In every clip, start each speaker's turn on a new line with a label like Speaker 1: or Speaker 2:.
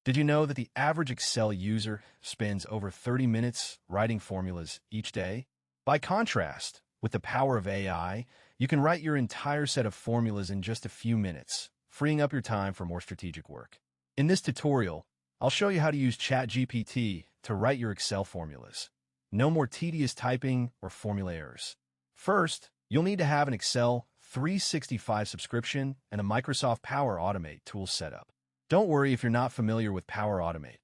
Speaker 1: Did you know that the average Excel user spends over 30 minutes writing formulas each day? By contrast, with the power of AI, you can write your entire set of formulas in just a few minutes, freeing up your time for more strategic work. In this tutorial, I'll show you how to use ChatGPT to write your Excel formulas. No more tedious typing or formula errors. First, you'll need to have an Excel 365 subscription and a Microsoft Power Automate tool set up. Don't worry if you're not familiar with Power Automate.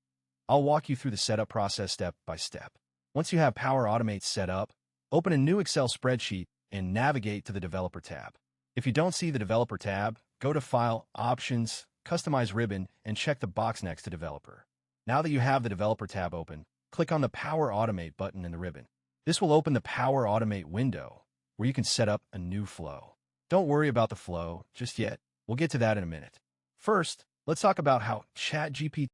Speaker 1: I'll walk you through the setup process step by step. Once you have Power Automate set up, open a new Excel spreadsheet and navigate to the Developer tab. If you don't see the Developer tab, go to File, Options, Customize ribbon, and check the box next to Developer. Now that you have the Developer tab open, click on the Power Automate button in the ribbon. This will open the Power Automate window, where you can set up a new flow. Don't worry about the flow just yet. We'll get to that in a minute. First, let's talk about how ChatGPT